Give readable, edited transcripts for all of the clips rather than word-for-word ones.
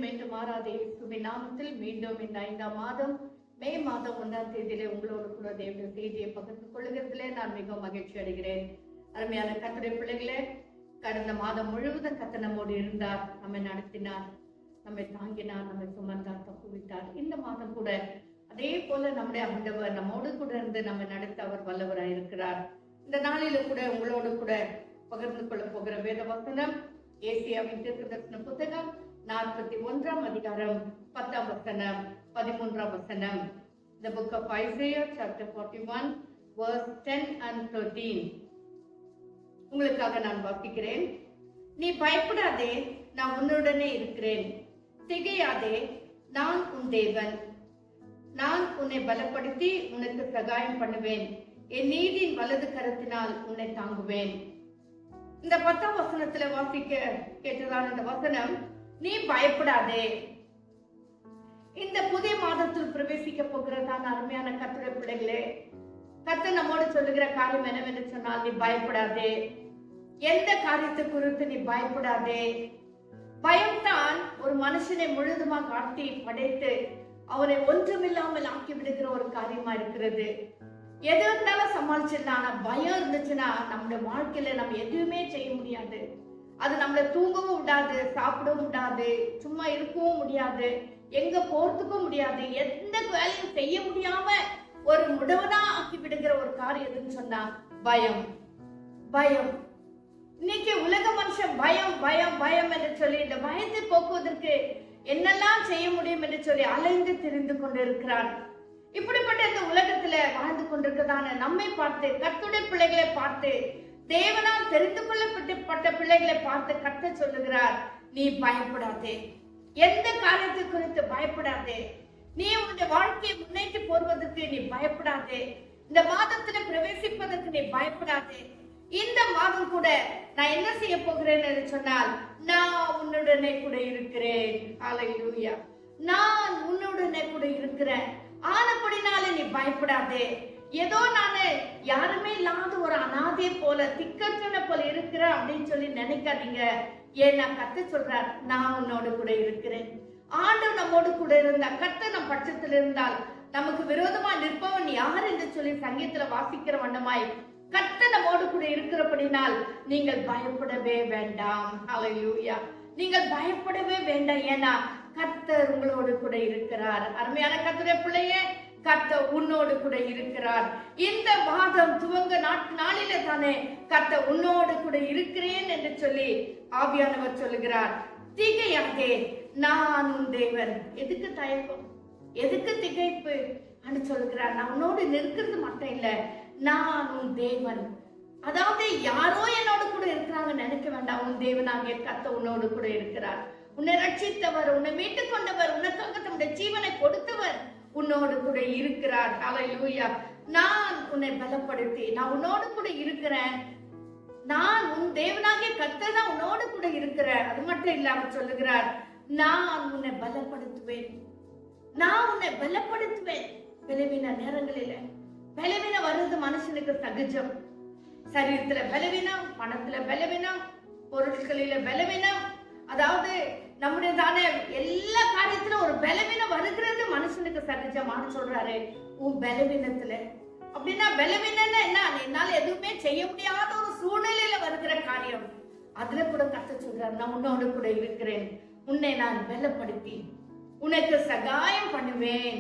என்றும் என்று மாறாதே இயேசுவின் நாமத்தில் மீண்டும் இந்த 5ஆம் மாதம் மே மாதம் 1ஆம் தேதியிலே உங்களோடு கூட தேவனுடைய செய்தியை பகிர்ந்து கொள்கிறதிலே நான் மிகவும் மகிழ்ச்சி அடைகிறேன். அருமையான கர்த்தருடைய பிள்ளைகளே, கடந்த மாதம் முழுவதும் கர்த்தர் நம்மோடு இருந்தார், நம்மை நடத்தினார், நம்மை தாங்கினார், நம்மை சுமந்தார், தப்புவித்தார். இந்த மாதம் கூட அதே போல நம்முடைய ஆண்டவர் நம்மோடு கூட இருந்து நம்மை நடத்த அவர் வல்லவராய் இருக்கிறார். இந்த நாளில கூட உங்களோடு கூட பகிர்ந்து கொள்ள போகிற வேத வசனம் ஏசியாவின் தீர்க்கதரிசன புத்தகம் 41ஆம் அதிகாரம் 10ஆம் வசனம் 13ஆம் வசனம். The book of Isaiah chapter 41 verse 10 and 13. உங்களுக்காக நான் வாசிக்கிறேன். நீ பயப்படாதே, நான் உன்னுடனே இருக்கிறேன். திகையாதே, நான் உன் தேவன். நான் உன்னை பலப்படுத்தி உனக்கு சகாயம் பண்ணுவேன். என் நீதியின் வலது கரத்தினால் உன்னை தாங்குவேன். இந்த 10ஆம் வசனத்துல வாசிக்க கேட்டதான இந்த வசனம், நீ பயப்படாதே. இந்த புதிய மாதத்தில் பிரவேசிக்க போகிறதான அருமையான கர்த்தருடைய பிள்ளைகளே, கர்த்தர் நம்மோடு சொல்லுகிற காரியம் என்னவென்று சொன்னால், நீ பயப்படாதே. எந்த காரியத்தை குறித்து நீ பயப்படாதே. பயம்தான் ஒரு மனுஷனை முழுதுமாக காட்டி படைத்து அவனை ஒன்றுமில்லாமல் ஆக்கி விடுகிற ஒரு காரியமா இருக்கிறது. எது இருந்தாலும் சமாளிச்சிடலாம். ஆனா பயம் இருந்துச்சுன்னா நம்முடைய வாழ்க்கையில நம்ம எதுவுமே செய்ய முடியாது. அது நம்மளை தூங்கவும் விடாது, சாப்பிடவும் விடாது, சும்மா இருக்கவும் முடியாது, எங்க போறதுக்கும் முடியாது, எந்த வேலையும் செய்ய முடியாம ஒரு முடவனா ஆக்கி விடுகிற ஒரு காரியம் எதுன்னு சொன்னா பயம். பயம். இன்னைக்கு உலக மனுஷன் பயம் பயம் பயம் என்று சொல்லி இந்த பயத்தை போக்குவதற்கு என்னெல்லாம் செய்ய முடியும் என்று சொல்லி அலைந்து திரிந்து கொண்டிருக்கிறான். இப்படிப்பட்ட இந்த உலகத்துல வாழ்ந்து கொண்டிருக்கிறதான நம்மை பார்த்து, கர்த்தருடைய பிள்ளைகளை பார்த்து, தேவனால் தெரிந்து கொள்ளப்பட்ட பிள்ளைகளை பார்த்து கர்த்தர் சொல்லுகிறார், நீ பயப்படாதே. எந்த காரியத்தை குறித்து பயப்படாதே. நீ உன்னுடைய வாழ்க்கையை முன்னேற்றி போடுவதற்கு நீ பயப்படாதே. இந்த மாதத்துல பிரவேசிப்பதற்கு நீ பயப்படாதே. இந்த மாதம் கூட நான் என்ன செய்ய போகிறேன் என்று சொன்னால், நான் உன்னுடனே கூட இருக்கிறேன். ஹல்லேலூயா. நான் உன்னுடனே கூட இருக்கிறேன். ஆனப்படினாலே நீ பயப்படாதே. ஏதோ நானு யாருமே இல்லாத ஒரு அனாதை போல திக்கற்றன போல இருக்கிறேன் அப்படின்னு சொல்லி நினைக்காதீங்க. ஏன்னா கர்த்தர் சொல்றார், நான் உன்னோடு கூட இருக்கிறேன். ஆண்டவர் நம்மோடு கூட இருந்தா, கர்த்தர் நம் பட்சத்தில் இருந்தால் நமக்கு விரோதமா நிற்பவன் யார் என்று சொல்லி சங்கீதத்துல வாசிக்கிற வண்ணமாய் கர்த்தர் நம்மோடு கூட இருக்கிறபடினால் நீங்கள் பயப்படவே வேண்டாம். ஹல்லேலூயா. நீங்கள் பயப்படவே வேண்டாம். ஏன்னா கர்த்தர் உங்களோடு கூட இருக்கிறார். அருமையான கர்த்தருடைய பிள்ளையே, கர்த்தர் உன்னோடு கூட இருக்கிறார். இந்த மாதம் துவங்க நாளில தானே கர்த்தர் உன்னோடு கூட இருக்கிறேன் என்று சொல்லி ஆவியானவர் சொல்லுகிறார். திகையாதே, நான் உன் தேவன். எதுக்கு தயக்கம், எதுக்கு திகைப்பு என்று சொல்லுகிறார். நான் உன்னோடு நிற்கிறது மட்டும் இல்ல, நான் உன் தேவன். அதாவது யாரோ என்னோடு கூட இருக்கிறாங்க நினைக்க வேண்டாம். உன் தேவனாகிய கர்த்தர் உன்னோடு கூட இருக்கிறார். உன்னை ரட்சித்தவர், உன்னை மீட்டுக் கொண்டவர், உனக்காக தம்முடைய ஜீவனை கொடுத்தவர் உன்னோடு கூட இருக்கிறார். ஹல்லேலூயா. நான் உன்னை பலப்படுத்தி, நான் உன்னோடு கூட இருக்கிறேன். நான் உன் தேவனாகிய கர்த்தர் தான் உன்னோடு கூட இருக்கிறேன். அது மட்டும் இல்ல, அவர் சொல்லுகிறார், நான் உன்னை பலப்படுத்துவேன். நான் உன்னை பலப்படுத்துவேன். பலவீன நேரங்களில பலவீனம் வருது மனுஷனுக்கு சகஜம். சரீரத்துல பலவீனம், பணத்துல பலவீனம், பொருட்களில பலவீனம், அதாவது நம்முடைய தானே எல்லா காரியத்திலும் ஒரு பலவீனம் வருகிறது மனுஷனுக்கு சகஜமானு சொல்றாரு. உன் பலவீனத்துல அப்படின்னா பலவீனம் என்ன, என்னால எதுவுமே செய்ய முடியாத ஒரு சூழ்நிலையில வருகிற காரியம், அதுல கூட கர்த்தர் சொல்றாரு, நான் உன்னோடு கூட இருக்கிறேன். உன்னை நான் பலப்படுத்தி உனக்கு சகாயம் பண்ணுவேன்.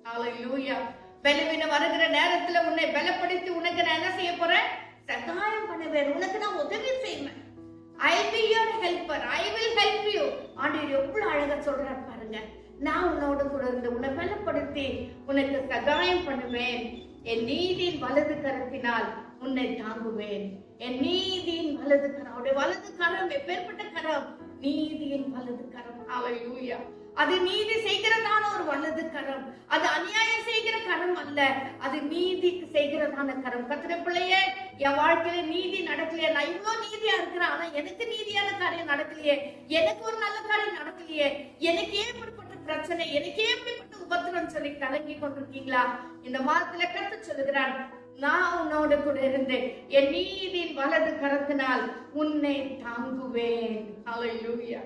ஹல்லேலூயா. பலவீனம் வருகிற நேரத்துல உன்னை பலப்படுத்தி உனக்கு நான் என்ன செய்ய போறேன், சகாயம் பண்ணுவேன். உனக்கு நான் உதவி செய்வேன். I will be your helper. I will help you. ஆண்டவர் எவ்வளவு அழகா சொல்றாரு பாருங்க. நான் உன்னோடு கூட இருந்து உன்னை பலப்படுத்தி உனக்கு சகாயம் பண்ணுவேன். என் நீதியின் வலது கரத்தினால் உன்னை தாங்குவேன். என் நீதியின் வலது கரம். அவருடைய வலது கரம் எப்பேற்பட்ட கரம், நீதியின் வலது கரம். ஹல்லேலூயா. அது நீதி செய்கிறதான ஒரு வலது கரம். அது அநியாயம் செய்கிற கரம் அல்ல, அது நீதி செய்கிறதான கரம். கர்த்தருடைய பிள்ளையே, என் வாழ்க்கையில நீதி நடக்கலையே, நான் இவ்வளவு நீதியா இருக்கிறேன், ஆனா எனக்கு நீதியான காரியம் நடக்கலையே, எனக்கு ஒரு நல்ல காரியம் நடக்கலையே, எனக்கு ஏன் இப்படிப்பட்ட பிரச்சனை, எனக்கு ஏன் இப்படிப்பட்ட உபத்திரம் சொல்லி கலங்கி கொண்டிருக்கீங்களா? இந்த மாதத்துல கர்த்தர் சொல்லுகிறான், நான் உன்னோடு கூட இருந்து என் நீதியின் வலது கரத்தினால் உன்னை தாங்குவேன். ஹல்லேலூயா.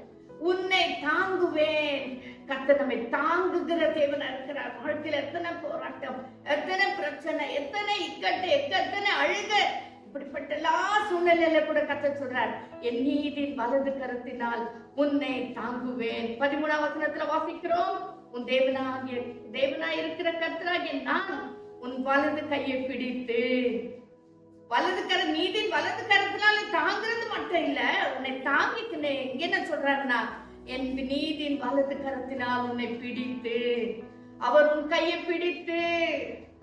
உன்னை தாங்குவேன். கர்த்தர் நம்மை தாங்குகிற தேவனா இருக்கிறார். வாழ்க்கையில எத்தனை போராட்டம், எத்தனை பிரச்சனை, எத்தனை இக்கட்டு, எத்தனை அழுக, இப்படிப்பட்ட எல்லா சூழ்நிலையில கூட கர்த்தர் சொல்றார், என் நீதியின் வலது கரத்தினால் உன்னை தாங்குவேன். 13ஆம் வசனத்துல வாசிக்கிறோம், உன் தேவனாய் இருக்கிற கர்த்தராகிய நான் உன் வலது கையை பிடித்து, நீதியின் வலது கரத்தினால தாங்குறது மட்டும் இல்ல, உன்னை தாங்கிக்கினேன். எங்க என்ன சொல்றாருன்னா, என் நீதியின் வலது கரத்தினால் உன்னை பிடித்து, அவர் உன் கையை பிடித்து.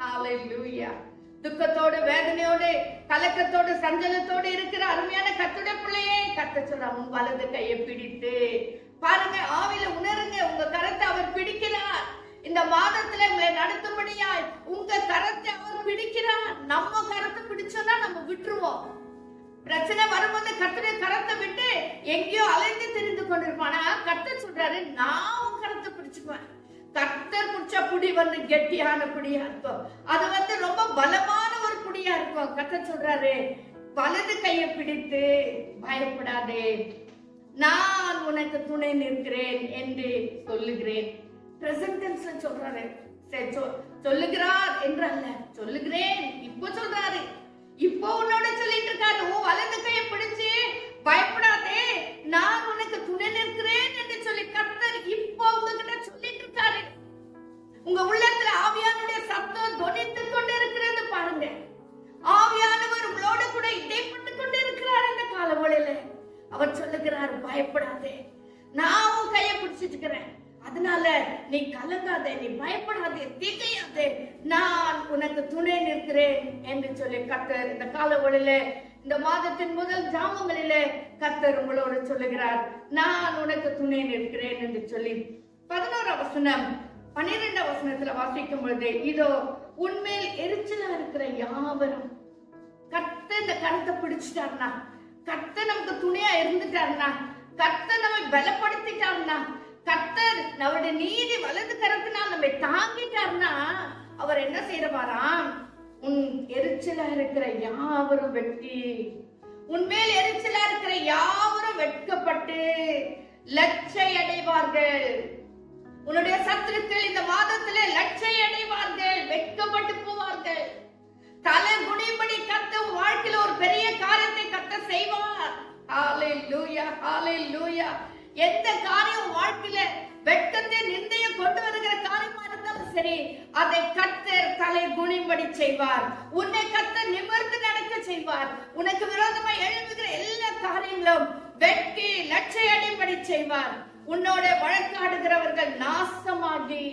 ஹல்லேலூயா. துக்கத்தோடு, வேதனையோடு, கலக்கத்தோடு, சஞ்சலத்தோடு இருக்கிற அருமையான கர்த்தருடைய பிள்ளையே, கர்த்தர் சொல்றார், உன் வலது கையை பிடித்து. பாருங்க, ஆவில உணருங்க, உங்க கரத்தை அவர் பிடிக்கிறார். இந்த மாதத்துல உங்களை நடத்தும்படியாய் உங்க கரத்தை அவர் பிடிக்கிறார். நம்ம கரத்தை பிடிச்சோம்னா நம்ம விட்டுருவோம். பிரச்சனை வரும்போது கர்த்தருடைய கரத்தை விட்டு எங்கேயோ அலைந்து திரிந்து கொண்டிருப்பானா, கர்த்தர் சொல்றாரு, நான் உன் கரத்தை பிடிச்சுக்குவேன். கர்த்தர் பிடிச்ச புடி கெட்டியான புடியா இருக்கும். அது ரொம்ப பலமான ஒரு புடியா இருக்கும். கர்த்தர் சொல்றாரு, வலது கையை பிடித்து பயப்படாதே, நான் உனக்கு துணை நிற்கிறேன் என்று சொல்லுகிறேன். பிரசன்ட் டென்ஸ்ல சொல்றாரு, சொல்லுகிறார் என்று அல்ல, சொல்லுகிறேன். இப்போ சொல்றாரு, இப்போ உன்னோட சொல்லிட்டு இருக்காரு, ஓ வலது கையை பிடிச்சு பயப்படாதே, நான் உனக்கு துணை நிற்கிறேன் என்று சொல்லி கர்த்தர் இப்போ உங்ககிட்ட சொல்லிட்டு இருக்காரு. உங்க உள்ளத்துல ஆவியானுடைய சத்தம் தொனித்து கொண்டு இருக்கிறது. பாருங்க, ஆவியானவர் உங்களோட கூட இடைப்பட்டு கொண்டு இருக்கிறார். இந்த காலவழியில அவர் சொல்லுகிறார், பயப்படாதே, நான் உன் கையை பிடிச்சிட்டு இருக்கிறேன், அதனால நீ கலங்காதே, நீ பயப்படாதே, திகையாதே, நான் உனக்கு துணை நிற்கிறேன் என்று சொல்லி கர்த்தர் இந்த காலவழியில, இந்த மாதத்தின் முதல் ஜாமங்களிலே கர்த்தர் உங்களோடு சொல்லுகிறார், நான் உனக்கு துணை நிற்கிறேன் என்று சொல்லி 11ஆம் வசனம் 12ஆம் வசனத்துல வாசிக்கும் பொழுது, இதோ உன்மேல் எரிச்சலா இருக்கிற யாவரும், கர்த்தர் இந்த கருத்தை பிடிச்சிட்டாருனா, கர்த்தர் நமக்கு துணையா இருந்துட்டாருனா, கர்த்தர் நம்மை பலப்படுத்திட்டாருனா, கர்த்தர் அவருடைய நீதி வலது கரத்தினால் நம்மை தாங்கிட்டார்னா, அவர் என்ன செய்யறாராம், உன் எரிச்சலா இருக்கிற யாவரும் வெட்டி, உன்மேல் எரிச்சலா இருக்கிற யாவரும் வெட்கப்பட்டு லட்சை அடைவார்கள். உன்னுடைய சத்துருக்கள் இந்த மாதத்திலே லட்சை அடைவார்கள், வெட்கப்பட்டு போவார்கள். தலை குனிபடி கர்த்தர் வாழ்க்கையில ஒரு பெரிய காரியத்தை கர்த்தர் செய்வார். ஹல்லேலூயா, ஹல்லேலூயா. எந்த காரியம் வாழ்க்கையில வெட்கத்தை நிந்தைய கொண்டு வருகிற காரியமா இருந்தாலும் சரி, அதை கர்த்தர் தலை குனிபடி செய்வார். உன்னை கர்த்தர் நிமிர்ந்து நடக்க செய்வார். உனக்கு விரோதமாய் எழும்புகிற எல்லா காரியங்களும் வெட்கி லட்சை அடைபடி செய்வார். உன்னோட வழக்காடுகிறவர்கள் நாசமாகி,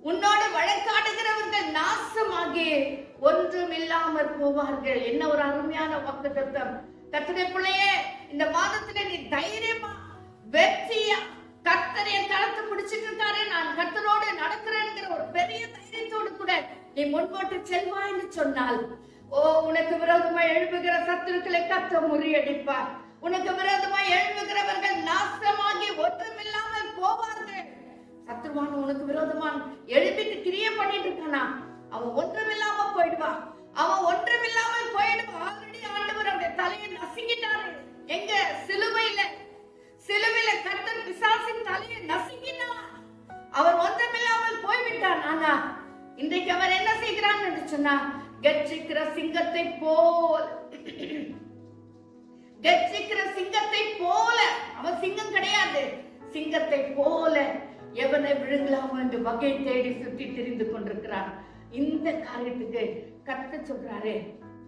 உன்னோடு வழக்காடுகிறவர்கள் நாசமாகி ஒன்றும் இல்லாமற் போவார்கள். என்ன ஒரு அருமையான வாக்குத்தத்தம். கர்த்தருடைய பிள்ளையே, இந்த மாதத்துல நீ தைரியமா வெற்றியா, கர்த்தர் என் கரத்தை பிடிச்சிட்டு இருக்காரு, நான் கர்த்தரோடு நடக்கிறேங்கிற ஒரு பெரிய தைரியத்தோடு கூட நீ முன்போட்டு செல்வாய் என்று சொன்னால், ஓ உனக்கு விரோதமாய் எழுப்புகிற சத்துருக்களை கர்த்தர் முறியடிப்பார். உனக்கு விரோதமாய் எழுப்புகிறவர்கள் நாசமாகி ஒன்றுமில்லாமல் போவார்கள். சத்துருவான் உனக்கு விரோதமான் எழுப்பிட்டு கிரியை பண்ணிட்டு இருக்கானா, அவன் ஒன்றுமில்லாம போயிடுவான், அவன் ஒன்றுமில்லாமல் போயிடுவான். ஆல்ரெடி ஆண்டவர் அவருடைய தலையை நசுங்கிட்டாரு. எங்க? சிலுவையில. சிலுவையில கர்த்தர் பிசாசின் தலையை நசுங்கினார். அவர் ஒன்றுமில்லாமல் போய்விட்டார். ஆனா இன்றைக்கு அவர் என்ன செய்கிறார் என்று சொன்னா, கர்ஜிக்கிற சிங்கத்தை போல, கர்ஜிக்கிற சிங்கத்தை போல, அவன் சிங்கம் கிடையாது, சிங்கத்தை போல எவனை விழுங்கலாம் என்று வகை தேடி சுற்றி திரிந்து கொண்டிருக்கிறார். இந்த காரியத்துக்கு கர்த்தர் சொல்றாரு,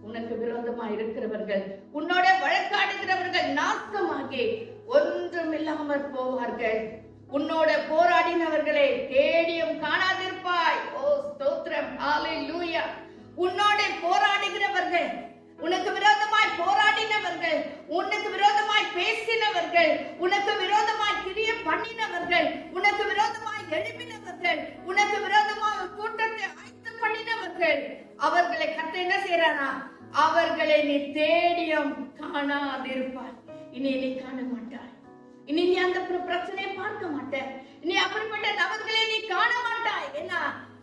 உனக்கு விரோதமா இருக்கிறவர்கள், உன்னோட வழக்காடுகிறவர்கள் நாசமாகி ஒன்றுமில்லாமற் போவார்கள். உன்னோட போராடினவர்களை தேடியும் காணாதிருப்பாய். ஓ ஸ்தோத்திரம், ஹல்லேலூயா. உன்னோட போராடுகிறவர்கள், உனக்கு விரோதமாய் போராடினவர்கள், உனக்கு விரோதமாய் பேசினவர்கள், உனக்கு விரோதமாய் கிரியை பண்ணினவர்கள், உனக்கு விரோதமாய் எழுப்பினவர்கள், உனக்கு விரோதமாய் கூட்டத்தை ஆயத்த பண்ணினவர்கள், அவர்களை கர்த்தர் என்ன செய்யறானா, அவர்களை நீ தேடியும் காணாதிருப்பாய். இனி நீ காண மாட்டாய். இனி நீ அந்த பிரச்சனையை பார்க்க மாட்டாய். இனி அப்படிப்பட்ட நபர்களை நீ காண மாட்டாய். ஏன்னா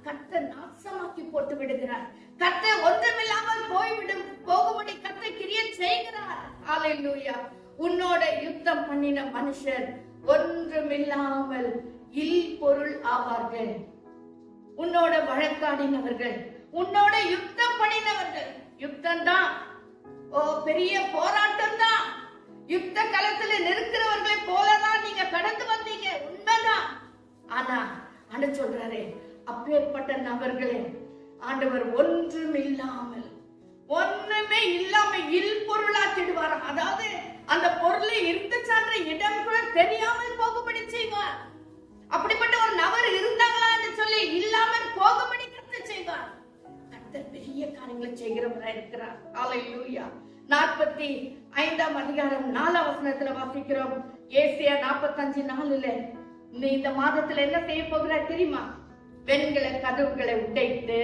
கர்த்தர் நாசமாக்கி போட்டு விடுகிறார். கர்த்தர் ஒன்றுமில்லாமல் போகும்படி கர்த்தர் கிரியை செய்கிறார். ஹல்லேலூயா. உன்னோட யுத்தம் பண்ணின மனுஷர் ஒன்றுமில்லாமல் இல் பொருள் ஆவார்கள். உன்னோட வழக்காடினவர்கள், உன்னோட யுத்தம் பண்ணினவர்கள், யுத்தம் தான், பெரிய போராட்டம் தான், யுத்த களத்துல நிற்கிறவர்களை போலதான் நீங்க கடந்து வந்தீங்க, உண்மைதான். ஆனா ஆண்டவர் சொல்றாரு, அப்பேற்பட்ட நபர்களே ஆண்டவர் ஒன்றுமே இல்லாம இல் பொருளாக்கிடுவார். அதாவது அந்த பொருளை இருந்துச்சான்ற இடம் கூட தெரியாமல் போகும்படி செய்வார். அப்படிப்பட்ட ஒரு நபர் இருந்தாங்களா என்று சொல்லி இல்லாமல் போகும்படி கர்த்தர் செய்வார். கர்த்தர் பெரிய காரியங்களை செய்கிறவரா இருக்கிறார். ஹல்லேலூயா. 45ஆம் அதிகாரம் 4ஆம் வசனத்துல வாசிக்கிறோம். ஏசாயா 45:4 நீ இந்த மாதத்துல என்ன செய்ய போகிற தெரியுமா? வெண்கல கதவுகளை உடைத்து.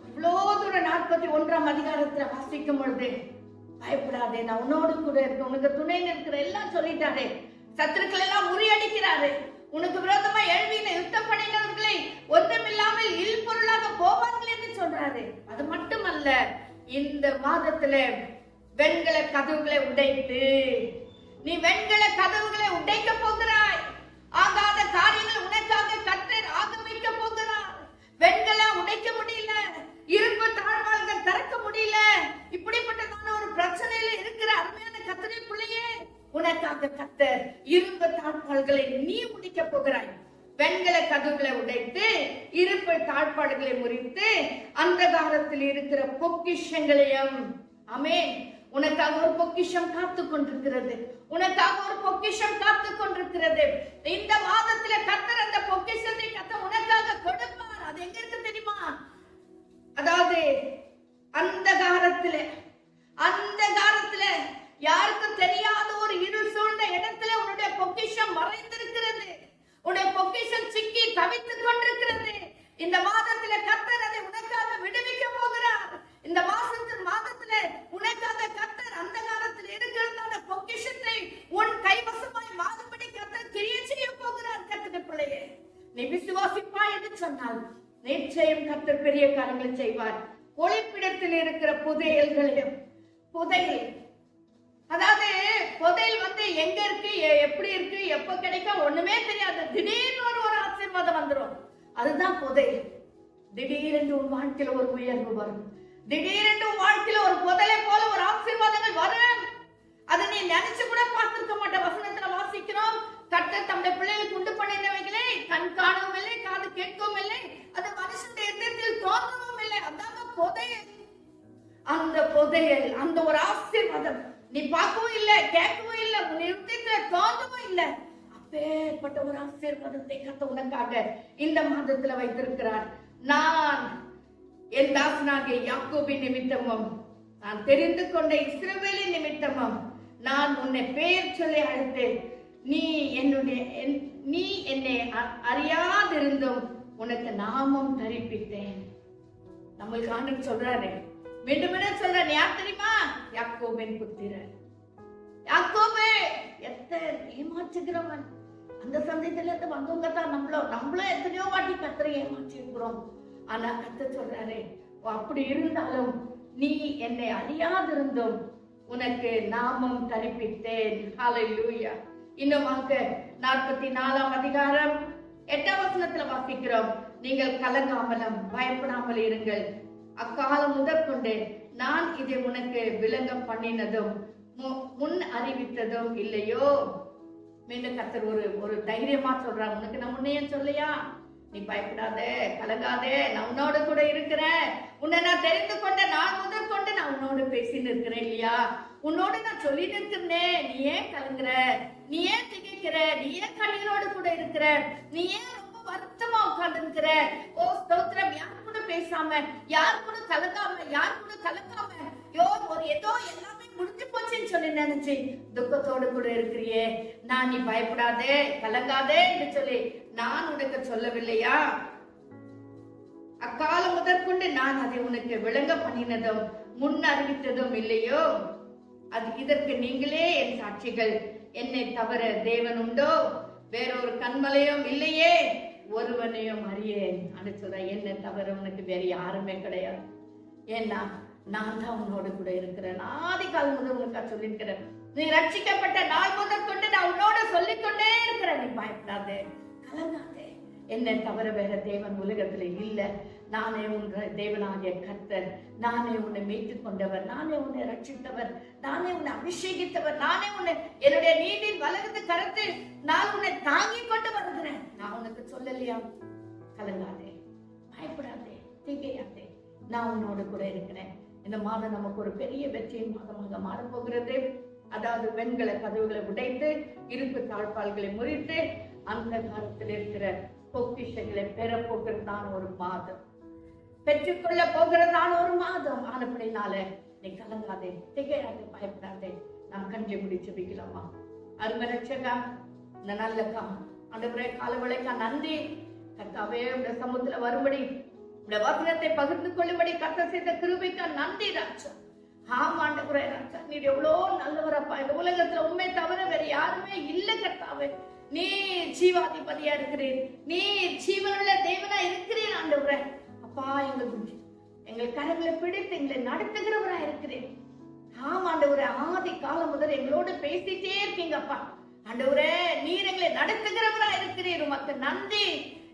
இவ்வளவு தூரம் 41ஆம் அதிகாரத்துல வாசிக்கும் பொழுது பயப்படாதே, நான் உன்னோடு கூட இருக்க, உனக்கு துணை நிற்கிற எல்லாம் சொல்லிட்டாரு. சத்துருக்கள் எல்லாம் முறியடிக்கிறாரு. உனக்கு விரோதமா எழுதின யுத்தம் பண்ணினவர்களை ஒன்றுமில்லாமல் இல் பொருளாக போவார்கள் என்று சொல்றாரு. அது மட்டுமல்ல, இந்த மாதத்துல வெண்கல கதவுகளை உடைத்து, நீ வெண்கல கதவுகளை உடைக்க போகிறாய். ஆகாத காரியங்கள் உனக்காக கர்த்தர் ஆக வைக்க போகிறார். வெண்கல உடைக்க முடியல, இரும்பு தாழ்வாள்கள் திறக்க முடியல, இப்படிப்பட்டதான ஒரு பிரச்சனையில இருக்கிற அருமையான கர்த்தரின் பிள்ளையே, உனக்காக கர்த்தர் இரும்பு தாழ்பாள்களை நீ உடைக்க போகிறாய். வெண்கல கதவுகளை உடைத்து, இரும்பு தாழ்பாடுகளை முறித்து, அந்தகாரத்தில் இருக்கிற பொக்கிஷங்களையும். ஆமென். உனக்காக ஒரு பொக்கிஷம் காத்து கொண்டிருக்கிறது. உனக்காக ஒரு பொக்கிஷம் காத்து கொண்டிருக்கிறது. இந்த மாதத்துல கர்த்தர் அந்த பொக்கிஷத்தை கர்த்தர் உனக்காக கொடுப்பார். அது எங்க இருக்கு தெரியுமா? அதாவது அந்தகாரத்துல யாருக்கும் தெரியாத ஒரு இருள் சூழ்ந்த இடத்துல உன்னுடைய பொக்கிஷம் மறைந்திருக்கிறது. உன்னுடைய பொக்கிஷம் சிக்கி தவித்துக் கொண்டிருக்கிறது. இந்த மாதத்துல கர்த்தர் அதை உனக்காக விடுவிக்க போகிறார். இந்த மாதத்துல உனக்காக கர்த்தர் அந்த காலத்தில் இருக்கிறதான பொக்கிஷத்தை உன் கைவசமாய் மாறுபடி கர்த்தர் கிரியை செய்ய போகிறார். கர்த்தருடைய பிள்ளையே, நீ விசுவாசிப்பாய் என்று சொன்னால் நிச்சயம் கர்த்தர் பெரிய காரியங்களை செய்வார். ஒளிப்பிடத்தில் இருக்கிற புதையல்களையும், புதையல் அதாவது புதையல் எங்க இருக்கு, எப்படி இருக்கு, எப்ப கிடைக்கும் ஒண்ணுமே தெரியாது. திடீர்னு ஒரு ஆசீர்வாதம் வந்துடும். அதுதான் புதையல். திடீரென்று உன் வாழ்க்கையில ஒரு உயர்வு வரும். திடீரென்று உன் வாழ்க்கையில ஒரு புதையலை போல ஒரு ஆசீர்வாதங்கள் வரும். அதை நீ நினைச்சு கூட பார்த்திருக்க மாட்ட. வசனத்துல வாசிக்கிறோம், கர்த்தர் தம்முடைய பிள்ளைகளுக்கு உண்டு பண்ணினவைகளை கண் காணவும் இல்லை, காது கேட்கவும் இல்லை, அது மனுஷனுடைய இதயத்தில் தோன்றவும் இல்லை. அதாங்க புதையல். அந்த புதையல், அந்த ஒரு ஆசீர்வாதம் நீ பார்க்கவும் இல்லை, கேட்கவும் இல்லை, உன் இதயத்துல தோன்றவும் இல்லை. அப்பேற்பட்ட ஒரு ஆசீர்வாதத்தை கர்த்தர் உனக்காக இந்த மாதத்துல வைத்திருக்கிறார். நான் என் தாசனாகிய யாக்கோபின் நிமித்தமும், நான் தெரிந்து கொண்ட இஸ்ரவேலின் நிமித்தமும் நான் உன்னை பெயர் சொல்லி அழைத்தேன். நீ என்னை அறியாதிருந்தும் உனக்கு நாமம் தரிப்பித்தேன். நம்மளுக்கு ஆண்டவர் சொல்றாரு, மீண்டும் சொல்றாரு, யார் தெரியுமா? யாக்கோபின் புத்திரன். யாக்கோபே எத்தனை ஏமாற்றுகிறவன். அந்த சந்ததியில இருந்து வந்தவங்க தான் நம்மளும் எத்தனையோ வாட்டி கர்த்தரை ஏமாற்றி இருக்கிறோம். ஆனா கர்த்தர் சொல்றாரு, அப்படி இருந்தாலும் நீ என்னை அறியாதிருந்தும் உனக்கு நாமம் தரிப்பித்தேன். ஹல்லேலூயா. இன்னுமாக 44ஆம் அதிகாரம் 8ஆம் வசனத்துல வாசிக்கிறோம், நீங்கள் கலங்காமலும் பயப்படாமல் இருங்கள். அக்காலம் முதற்கொண்டு நான் இதை உனக்கு விளங்க பண்ணினதும் முன் அறிவித்ததும் இல்லையோ. மீண்டும் கர்த்தர் ஒரு தைரியமா சொல்றாங்க, உனக்கு நான் முன்னையே சொல்லையா? நீ பயப்படாதே, கலங்காதே, நான் உன்னோட கூட இருக்கிறேன். உன்னை நான் தெரிந்து கொண்ட நாள் முதற்கொண்டு நான் உன்னோடு பேசின்னு இருக்கிறேன் இல்லையா? உன்னோடு நான் சொல்லி நிற்கிறேன். நீ ஏன் கலங்குற? நீ ஏன் திகைக்கிற? நீ ஏன் கண்ணீரோடு கூட இருக்கிற? நீ ஏன் ரொம்ப வருத்தமா உட்கார்ந்து இருக்கிற? ஓ ஸ்தோத்திரம். யார் கூட பேசாம, யார் கூட கலங்காம, ஏதோ எல்லாமே முடிஞ்சு போச்சுன்னு சொல்லி நினைச்சு துக்கத்தோடு கூட இருக்கிறியே. நான் நீ பயப்படாதே, கலங்காதே என்று சொல்லி நான் உனக்கு சொல்லவில்லையா? அக்காலம் முதற்கொண்டு நான் அதை உனக்கு விளங்க பண்ணினதும் முன் அறிவித்ததும் இல்லையோ? இதற்கு நீங்களே என் சாட்சிகள். என்னை தவிர தேவன் உண்டோ? வேறொரு கண்மலையும் இல்லையே, ஒருவனையும் அறியேன். சொல்ற, என்னை தவிர உனக்கு வேற யாருமே கிடையாது. ஏன்னா நான் தான் உன்னோடு கூட இருக்கிறேன். ஆதி காலம் முதல் உனக்கு சொல்லியிருக்கிறேன். நீ ரட்சிக்கப்பட்ட நாள் முதல் கொண்டு நான் உன்னோட சொல்லிக்கொண்டே இருக்கிறேன். நீ பயப்படாதே, கலங்காதே. என்னை தவிர வேற தேவன் உலகத்துல இல்ல. நானே உன் தேவனாகிய கர்த்தர். நானே உன்னை மீட்டுக் கொண்டவர். நானே உன்னை ரட்சித்தவர். நானே உன்னை அபிஷேகித்தவர். நானே உன்னை என்னுடைய நீதியின் வலது கரத்தில் நான் உன்னை தாங்கி கொண்டு வருகிறேன். நான் உனக்கு சொல்லலையா? கலங்காதே, பயப்படாதே, திகையாதே. நான் உன்னோடு கூட இருக்கிறேன். இந்த மாதம் நமக்கு ஒரு பெரிய வெற்றியின் மாதமாக மாறப்போகிறது. அதாவது வெண்கல கதவுகளை உடைத்து, இருப்பு தாழ்பால்களை முறித்து, அந்த காலத்தில் இருக்கிற பொக்கிஷங்களை பெற போகிறதான ஒரு மாதம், பெற்றுக்கொள்ள போகிறதான ஒரு மாதம். ஆனப்படினால நீ கலங்காதே, திகையாதே, பயப்படாதே. நாம் கஞ்சி முடிச்சு வைக்கலாமா? அருமை ரட்சகா, இந்த நல்ல ஆண்டவரே காலவளைக்கா நன்றி. கர்த்தாவே உடைய சமூகத்துல வரும்படி, உடைய வசனத்தை பகிர்ந்து கொள்ளும்படி கர்த்தர் செய்த கிருபைக்கா நன்றி ராஜா. ஆமாண்டவரே ராஜா, நீர் எவ்வளோ நல்லவரப்பா. இந்த உலகத்துல உண்மை தவிர வேற யாருமே இல்லை கர்த்தாவே. நீ ஜீவாதிபதியா இருக்கிறீர். நீ ஜீவனுள்ள தேவனா இருக்கிறீர் ஆண்டவரே. அப்பா, எங்கள் கரங்களை பிடித்து எங்களை நடத்துகிறவரா இருக்கிறேன். ஆமாண்டவரே, ஆதி காலம் முதல் எங்களோடு பேசிட்டே இருக்கீங்கப்பா. ஆண்டவரே, நீர் எங்களை நடத்துகிறவரா இருக்கிறீர். உமக்கு நன்றி.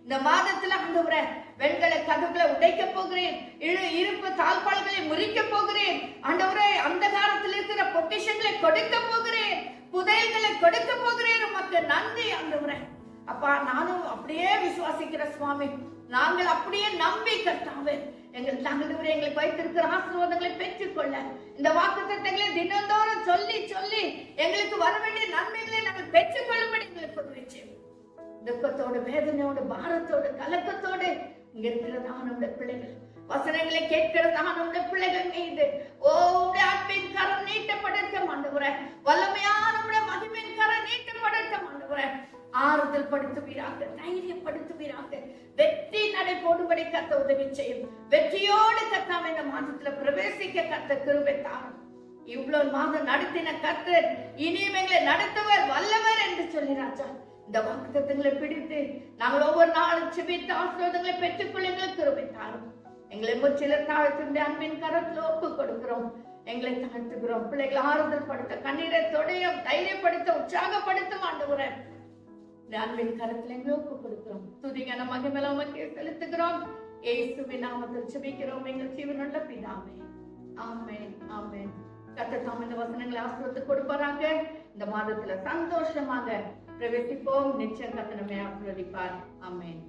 இந்த மாதத்துல ஆண்டவரே வெண்கல கதவுகளை உடைக்க போகிறேன். இருப்பு தாழ்பால்களை முறிக்க போகிறேன். ஆண்டவரே, அந்த காலத்தில் இருக்கிற பொக்கிஷங்களை கொடுக்க போகிறேன். புதையல்களை கொடுக்க போகிறேன். உமக்கு நன்றி ஆண்டவரே. அப்பா, நானும் அப்படியே விசுவாசிக்கிற சுவாமி. நாங்கள் அப்படியே நம்பி கர்த்தாவே எங்களுக்கு வைத்திருக்கிற ஆசீர்வாதங்களை பெற்றுக்கொள்ள, இந்த வாக்குத்தத்தங்களை தினந்தோறும் சொல்லி சொல்லி எங்களுக்கு வர வேண்டிய நன்மைகளை நாங்கள் பெற்றுக்கொள்ளும்படி எங்களுக்கு உதவி செய்யும். துக்கத்தோடு, வேதனையோடு, பாரத்தோடு, கலக்கத்தோடு இங்க இருக்கிறதான நம்முடைய பிள்ளைகள், வசனங்களை கேட்கிறதான நம்முடைய பிள்ளைகள் மீது உடைய அன்பின் கரம் நீட்டப்படட்டும் ஆண்டவரே. வல்லமையான நம்முடைய மகிமையின் கரம் நீட்டப்படட்டும் ஆண்டவரே. ஆறுதல் படுத்துவீராக, தைரியப்படுத்துவீராக. வெற்றி நடை போடும்படி கர்த்தர் உதவி செய்யும். வெற்றியோடு கர்த்தாவே இந்த மாதத்துல பிரவேசிக்க கர்த்தர் கிருபை தாரும். இவ்வளவு மாதம் நடத்தின கர்த்தர் இனியும் எங்களை நடத்துவர், வல்லவர் என்று சொல்லி ராஜா இந்த வாக்குத்தத்தங்களை பிடித்து நாங்கள் ஒவ்வொரு நாளும் செபித்த ஆசீர்வாதங்களை பெற்றுக்கொள்ள எங்களுக்கு கிருபை தாரும். எங்களை முற்றிலும் தாழ்த்துடைய அன்பின் கரத்துல ஒப்பு கொடுக்கிறோம். எங்களை தாழ்த்துகிறோம். பிள்ளைகளை ஆறுதல் படுத்த, கண்ணீரை தொடையும், தைரியப்படுத்த, உற்சாகப்படுத்தும் ஆண்டவரே. அன்பின் கரத்துல எங்களை ஒப்பு கொடுக்கிறோம். துதிகன மகிமையில உமக்கு செலுத்துகிறோம். இயேசுவின் நாமத்தில் ஜெபிக்கிறோம் எங்கள் ஜீவனுள்ள பிதாவே. ஆமென், ஆமென். கர்த்தர் தாம் இந்த வசனங்களை ஆசீர்வாதத்தை கொடுப்பாராங்க. இந்த மாதத்துல சந்தோஷமாக பிரவேசிப்போம். நிச்சயம் கர்த்தர் நம்மை ஆசீர்வதிப்பார். ஆமென்.